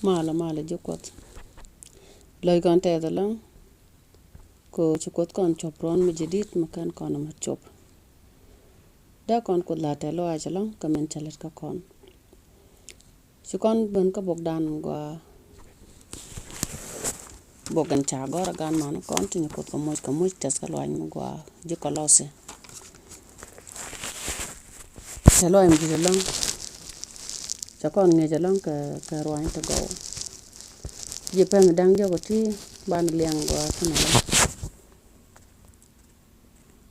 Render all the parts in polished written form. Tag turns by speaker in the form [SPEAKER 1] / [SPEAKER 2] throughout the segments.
[SPEAKER 1] mala jokot loy kon te da lang ko chukot kon chopron mi jadid makan kon ma chop da kon ko la te lo a chalong kamen chalet ka kon chukon ben ka bogdan gwa bogan cha gora gan man kon tin ko ko moj tes ka lo an gwa jikolose te lo mi jadid lang chakon nge jalong ka roan to go je pen dang jo ko ti ban liang gwa kana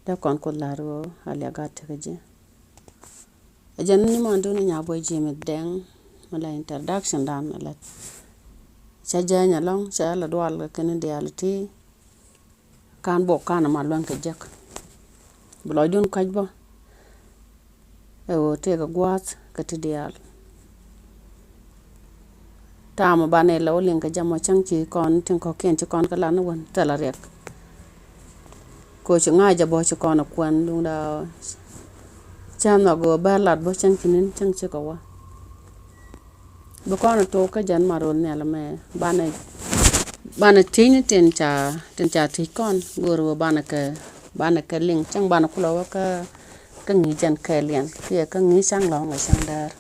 [SPEAKER 1] da kon ko la ro ale ga te je ajan ni man do nya boy je me dang mala introduction dan la cha janya long cha la dwal ka ne reality kan bo kana ma lon ka jek blo dun kaj ba e o te ga gwat ka ti dial tama bane lo len ka jamo chang chi kon tin ko ken chi kon ka lan won tala rek ko chi nga ja bo chi kon kwan dung da chan no go ba lat bo chang chinin chang chi ko wa bo kon to ka jan marol ne la me bane tin ten cha ti kon goro bana ka ling chang bana kulo wa ka ngi jan ka len ka ngi sang lo nga sang dar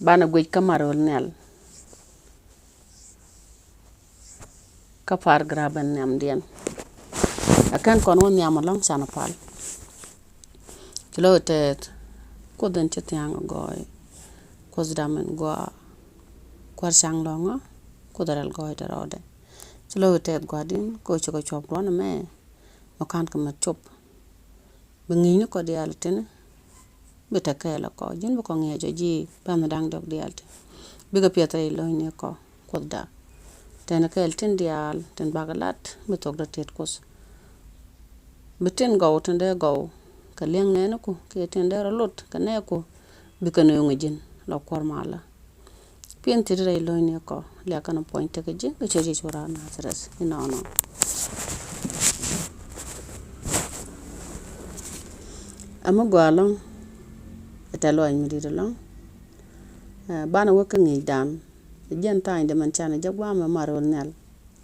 [SPEAKER 1] bana gwej kamarol nel ka par graben nyam dien akan kon won nyam long sana pal kilo tet ko den chetiang goy ko zdamen go kwar sang longa ko daral goy darode kilo tet godin ko choko chop don me makan ka ma chop bengi ni ko dialten beta kala ko jin ko ngejo ji pam dang dok dialte biga pieta lo ne ko da ten kel ten dial ten bagalat betok da tet kos beten go ten de go ka leng ne ko ke ten de lot ka ne ko bika no ngejin lo kor mala pien ti re lo ne ko la kana point ke je ke che chora na sres no ama gwalong talo ay mi di long bana waka ngi dan jen tan de man chana jagwa ma marol nel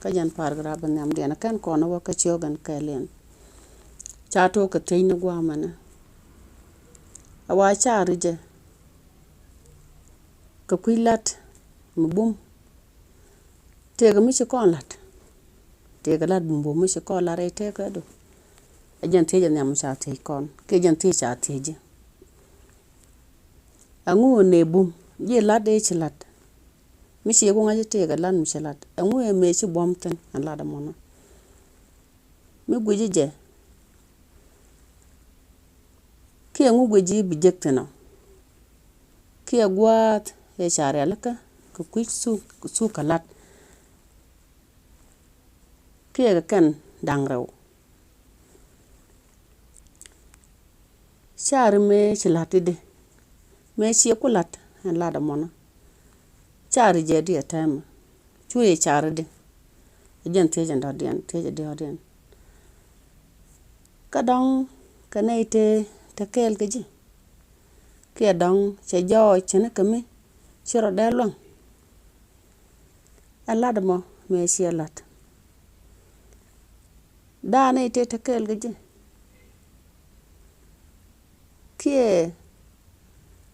[SPEAKER 1] ka jan paragraph nam de na kan kono waka chogan kalen chato ka tin gwa mana awa charije ka kuilat mbum tega mi ci konlat tega lat bumbo mi ci ko la re te ka do ajan te jan yam cha te kon ke jan te cha te je angu ne bum ye lat de ci lat mi ci ko ngaje te ga lan mi ci lat angu e me ci bomten an la da mono mi guji je ke angu guji bi jektena ke gwat e chare alaka ko kuik su kalat ke ga kan dang raw char me ci latide me ci ko lat an la da mono char je di atama chuye char de jen te jan da den te je de den ka dong ka nei te kel ke ji ke dong che jo chene kame chiro da long an la da mo me ci lat da nei te kel ke ji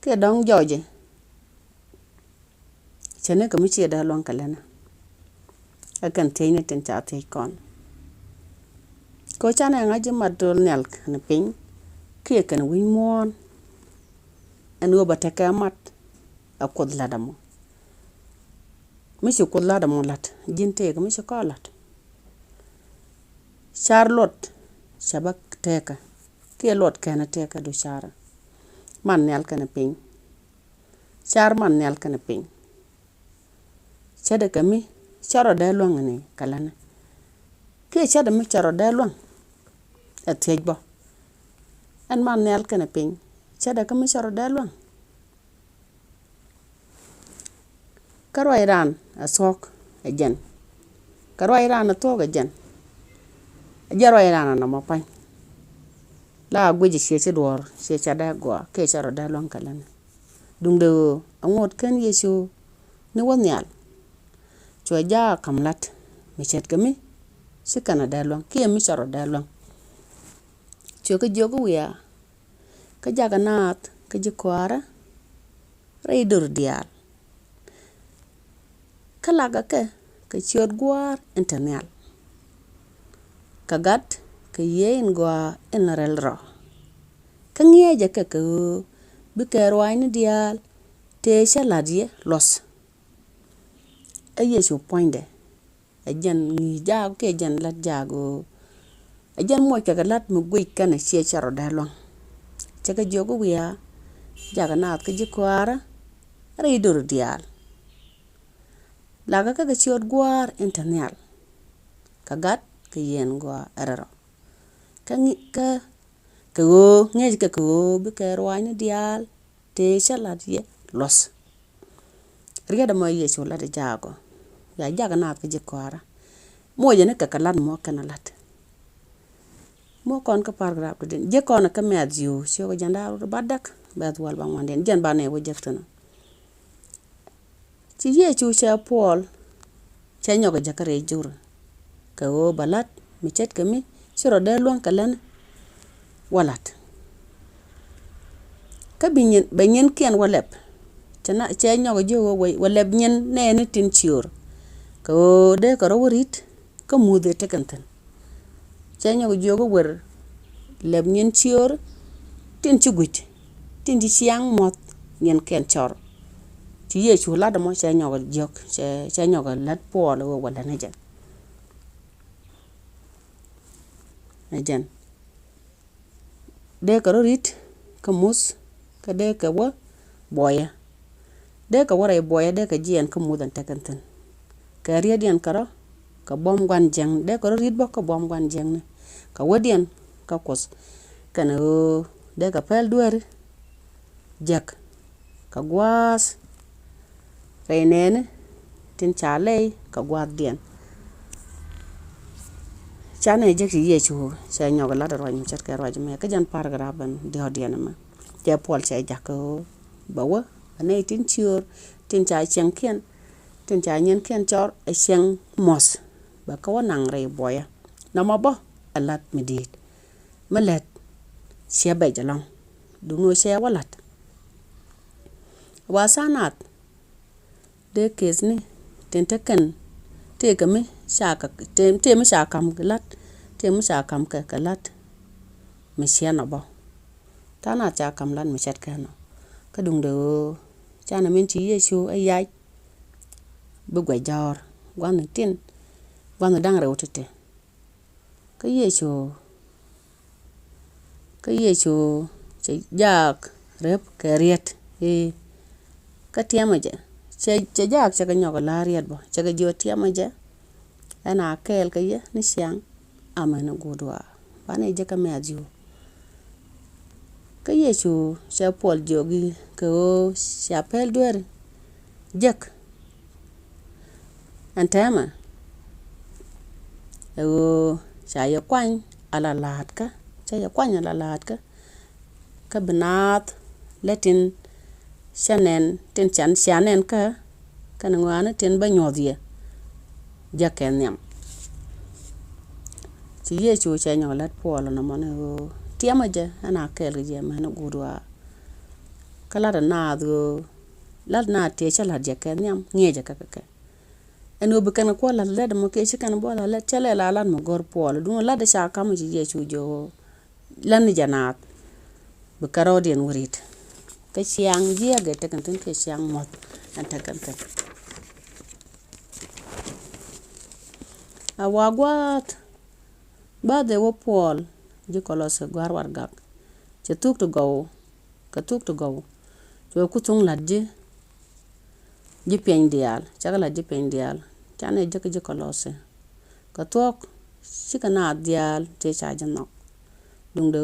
[SPEAKER 1] ke dong joje chene kame ci da long kalana akan te ne ten cha te kon ko chana ngaji madol nel na pin ke kan wi mon an wo bata kamat akod ladamo mi ci kod ladamo lat jinte ga mi ci ko lat charlotte sabak teka ke lot kana teka do chara man nel kana pin char man nel kana pin chada kami charo da long ne kalana ke chada mi charo da long atejbo an man nel kana pin chada kami charo da long karo iran asok ajen karo iran to ga jen jaro iran na mo pan la gweji che dor che chada go ke charo da long kalana dung de angot ken Yesu ni wonyal chwa ja kamlat mi chet kami sikana dalwan ki mi charo dalwan chwa ka jogo wiya ka jaga naat ka jikwara reidur dial kalaga ke ka chiot gwar internal kagat ka yen gwa enrel ro ka ngiye ja ka bi kerwa ni dial te shaladie los Yesu poinde ajan ni ja ke jan lat jago ajan mo ka lat mu gui kana che charo dalwan chaka jogo wiya jaga naat ka jikwara reidur dial laga ka chiot gwar internal kagat ka yen gwa eraro ka nge ka bi kerwa ni dial te shaladie los riada mo Yesu lat jago ya jaga naat ka jikwara mo jene ka kalat mo kana lat mo kon ka paragraph den je kon ka medio sio janda badak bat wal bang wanden jan bane wo jektana ci Yesu cha Paul cha nyoga jakare jur ka o balat mi chet kami siro de luan kalan walat ka binyen ken walep chana cha nyoga jo walep nyen ne ni tin chiur ka o de ka rorit ka mude tekantan cha nyoga jogo wer leb nyen chiur tin chugut tin di chiang mot nyen ken chor ci Yesu la da mo cha nyoga jok cha nyoga lat Paul o wala na jan de ka rorit ka mus ka de ka wa boya de ka wara boya de ka jien ka mudan tekantan ka riya dian kara ka bom gwan jeng de ka rorit ba ka bom gwan jeng ne ka wadian ka kos kana de ka pel duer jak ka gwas reinene tin chale ka guardian chane je ki Yesu sa nyoga la ro mi chat ka ro me ka jan paragraph ban de hodian ma te Paul sa jakko bawa ane tin chiur tin cha cheng ken tin cha nyen ken chor a cheng mos ba ka wanang re boya na ma ba alat midit malet sia ba jalong dungo sia walat wasanat de kesni tin takan te kami shaka te mi shakam galat te mi shakam ka galat mi sia na ba tana cha kam lan mi chat kana ka dung de chana min ci Yesu ayai bu gwa jor gwan tin gwan dang rewtete ka Yesu ci jak rep ka riet ka tiamaje che jak cha nyoga la riet bo cha jo tiamaje ana kel ka ye ni siang amana godwa bane je ka medio ka Yesu cha Paul jogi ko cha pel duer jak antama cha ya kwan ala lat ka cha ya kwan ala lat ka binat latin shanen tin chan shanen ka kana ngwana tin ba nyodie jaken nyam ci Yesu cha nyolat Paul na mane tiamaje ana kel je mana gudwa kala da na do lat na te chala jaken nyam ngeje ka eno be kana ko la da mo ke shi kana bo la chele la lan mo gor Paul du la da sha kam ci Yesu jo lan janat be karodien wurit ka siang jiage tekantin ke siang mot an tekantin awagwat ba de wo Paul ji kolos gwar war gak ci tuk to go to kutung ladji ji pen dial chagala ji pen dial chane ji kolos ka tok sikana dial te cha janno dung de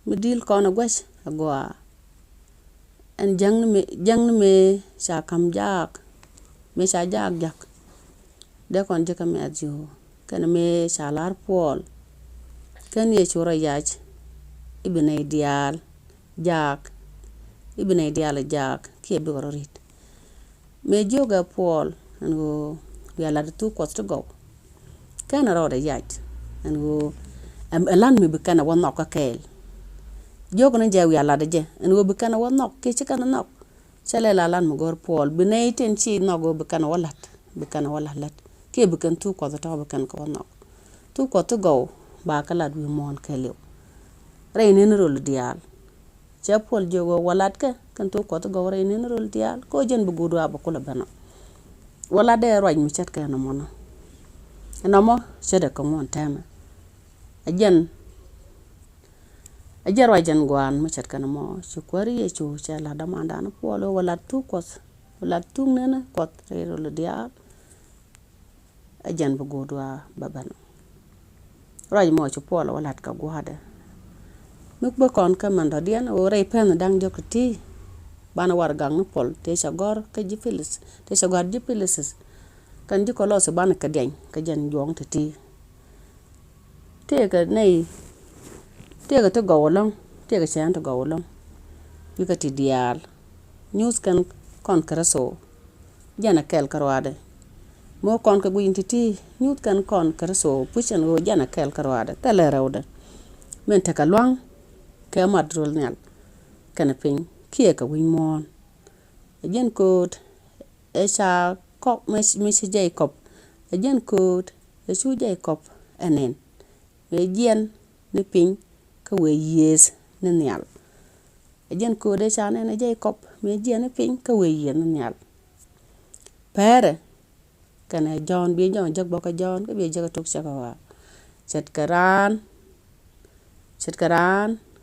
[SPEAKER 1] midil kono gwash agwa en jang me sa kam jak me sa jak de kon je kam adio kana me sa lar Paul kan ye chura yach ibne dial jak ibne diala jak ki bi rorit me joga Paul ngo ya la tu ko to go kana ro de yat ngo elan mi bi kana won ka kel jogo na jaw ya la de je ngo bi kana won ke ci kana nok chale la lan mo gor Paul bi ne ten ci nogo bi kana wala lat ke bi kan tu ko to bi kan ko nok tu ko to go ba kala bi mon kelew rey ne rol dial ja Paul jogo walat ka kan tu ko to go rey ne rol dial ko jen bu gudu ba ko la bana wala de roj mi chat ka no mono no mo chede ko mon tama ajen ajar wajan gwan mi chat ka no mo chu kwari ye chu cha la damanda no Paul wala tu ko wala tu nena ko rey rol dial ajen bu gudu ba bana roj mo chu Paul walat ka gwada muk ba kon ka man do dian o rey pen dang jokti bana war gang no Paul te cha gor ka jipilis te cha gor jipilis kan di ko lo se bana ka den ka jen jong ti te ka nei te ka to go long te ka chan to go long yu ka ti dial news kan kon kraso jana kel karwade mo kon ka guin ti news kan kon kraso puchen go jana kel karwade tele rawde men te ka long ke madrol nyal kana pin kie ka win mon jen ko e cha ko me si Jacob jen ko e chu Jacob enen me jen ne pin ka we yes ne nyal jen ko de cha ne Jacob me jen ne pin ka we yen ne nyal pere kana John bi John jag boko John ka bi jag tok cha ka wa chet karan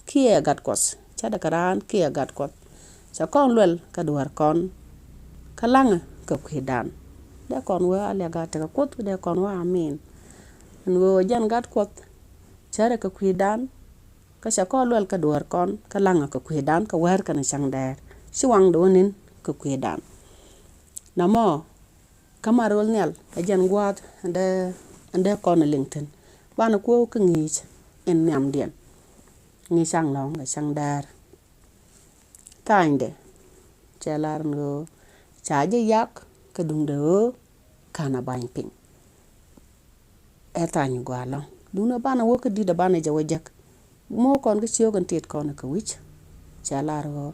[SPEAKER 1] kie gat kos chada karan kie gat kot sa kon lwel ka duar kon kalanga ka kwidan de kon wa ale gat ka kot de kon wa amin ngo jan gat kot chara ka kwidan ka sa kon lwel ka duar kon kalanga ka kwidan ka wer kana chang der siwang do nin ka kwidan namo kamarol nyal jan gwat ande kon lingten bana ko ka ngich en nyam dien ni sang long ga sang dar kainde chelar ngo chaje yak ka dung de kana bain ping etany gwalo duna bana wo ka di da bana jawa jak mo kon ga chiyo kan tet kon ka wich chelar go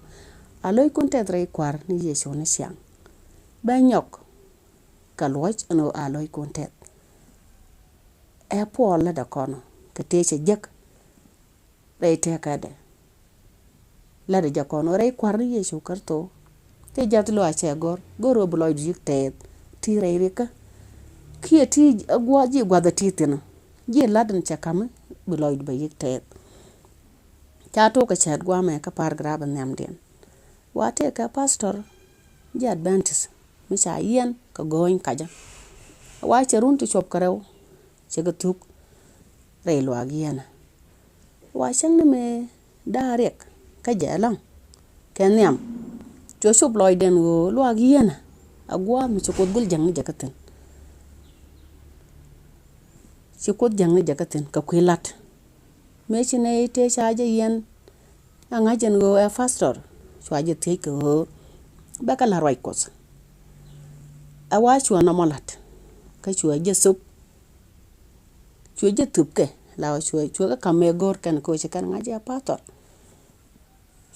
[SPEAKER 1] aloy kun tet rei kwar ni yeso na siang ba nyok ka loch no aloy kun tet e Paul la da kono ka te che jak rei te ka de la de jakono rei kwar ni yeso karto te jat lo a che goro bloy dik te ti rei reka kie ti gwa ji gwa da ti tina ji ladan che kam bloy ba yik te ta to ka chat gwa me ka par graba nyam den wa te ka pastor ji advantage mi cha yen ka goin kaja wa che run tu chop karew che ga tuk rei lo agiena wa chang ne me darek ka jalang kenyam cho chop loy den go lo agiena agwa mi chokot gul jang ni jakaten chokot jang ni jakaten ka kwilat me chine te chaje yen anga jen go e pastor chwaje te ko ba kala roi kos awa chwa na molat ka chwa je sup chwa je tupke la chwa ka kame gor kan ko che kan ngaje pastor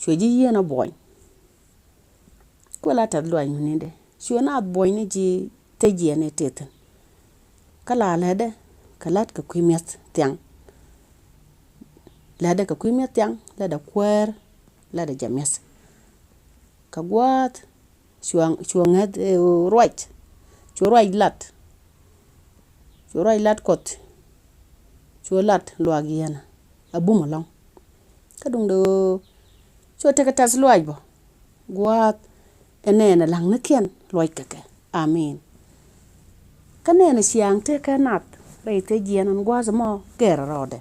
[SPEAKER 1] chwa je yena boy ko la ta lo ni de chwa na boy ni ji te je ne teten kala la de kalat ka kwimet tiang la de ka kwimet tiang la da kwer la da james ka gwat chwa ngad right chwa right lat kot chwa lat lo agiena abuma long ka dung do chwa te ka tas lo bo gwat enena lang na ken loy kake amen kanena siang te ka nat rei te jenan gwaza mo gera rode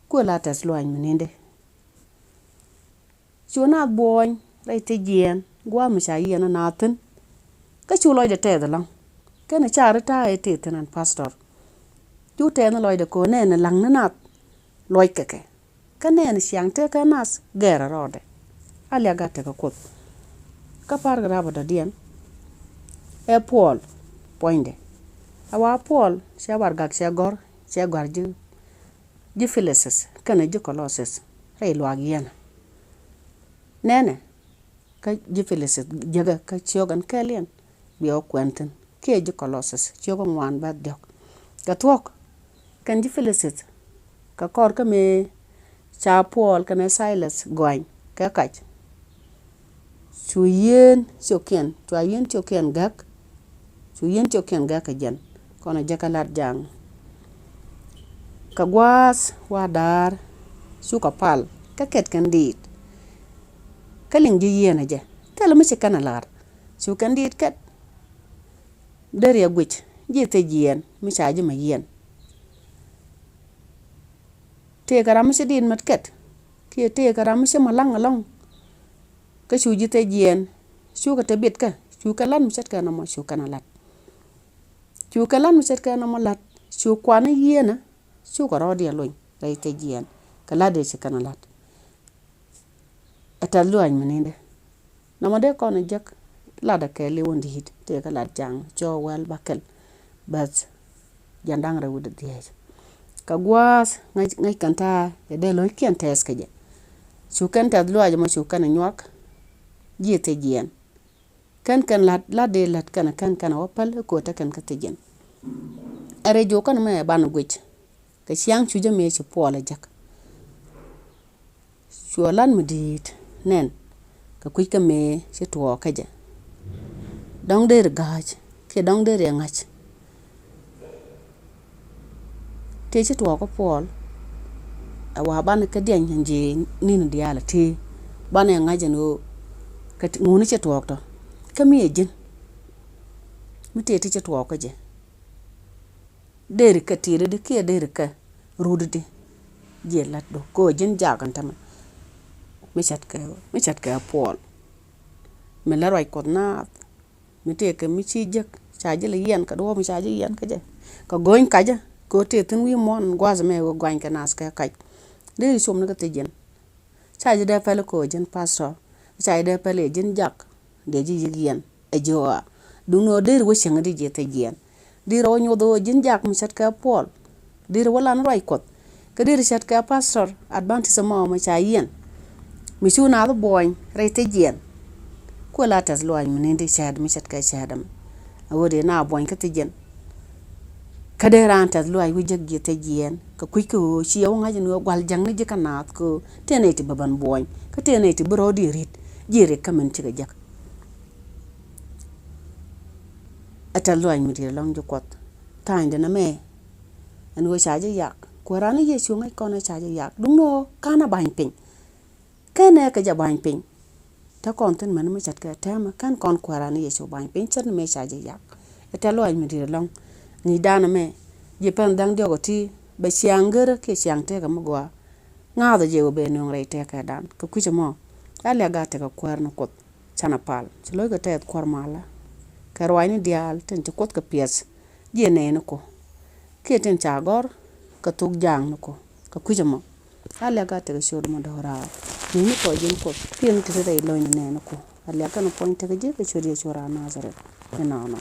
[SPEAKER 1] ko la tas lo meninde chwa na boy rei te jen gwa mi cha yena naten ka chu loy de te da lang kana cha ta e te tenan pastor chu te na loy de ko nena lang na nat loy kake kanena siang te ka nas gera rode alia ga teka kot kapar graba da dien e pol poinde awa pol se war gak se gor ji fileses kana ji koloses rei luag yena nene ka ji fileses jaga ka chogan kelien bio kwenten ke ji koloses chogan wan ba dok ka tok kan ji fileses ka kor ka me cha pol kana silas goin ka kach chuyen choken gak jen kono jakalat jang ka gwas wadar suka pal ka ket kan dit kaling ji yena je tele mi kana lar su kan dit ket der ya gwich ji te jien mi chaji ma yen te karam si din mat ket ki te karam si malang long ka su ji te jien su ka te bit ka su ka lan mi chat ka na mo su kana lat su ka lan mi chat ka na mo lat su kwana yena su ka rodi loin dai te jien ka la de si kana lat ata luan meninde na mo de kono jak la da ke le wondi hit te ka lat jang cho wel bakel bas jandang re wud de ka gwas ngai kanta de loy kien tes ke je su kan ta luaje mo su kana nyak ji te jien kan la de lat kan opal ko ta kan ka te jien are jo kan me ban gwich ka siang chu je me ci pola jak chualan medit nen ka kuy ka me ci to ka je dong der gaj ke dong der ngach te ci to ko pol awa ban ka den nje ni diala te ban ngaje no ka nguni ci to to ka me jin mi te ci to ka je der ka tire de ke der ka rude je lat do ko jin jagan tam mi chat ka pol me la roi ko na mi te ka mi ci jek chaji le yen ka do mi chaji yen ka je ka goin ka je ko te tin wi mon gwaz me go gwan ka nas ka kai de som na ka te jen chaji da pele ko jin pastor chaji da pele jin jak de ji yen e jo du no der wo shen de je te jen dir o nyodo jin jak mi chat ka pol dir wala roi ko ka dir chat ka pastor advantage ma ma cha yen mi su na do boy re te jen ko la tas lo ay min de chad mi chat ka chadam awode na boy ka te jen ka de ran tas lo ay wi jeg je te jen ka kuy ko ci yow ngaji no gwal jang ni je kanat ko teneti baban boy ka teneti bro di rit jere kamen ci ga jak atal lo ay mi de long jo kot tan de na me an wo chaji yak ko ran ye chu ngai ko na chaji yak dum no kana ban pin kana ka ja ban pin ta kon tin man mi chat ka tema kan kon ko ran ye chu ban pin chat me chaji yak atal lo ay mi de long ni dana me je pen dang jogo ti be siangere ke siang te ga mugwa nga da je be no ngai te ka dan ko ku mo ala ga te ka kwar no kot chana pal chlo ga te kwar mala ka rwani dial ten te kot ka pies je ne no ko ke ten cha gor ka tuk jang no ko ka ku mo ala ga te ka shod mo dora ni ko jin ko pin te dai lo ne no ko ala ka no point te ga je ka shod ye chora nazare na no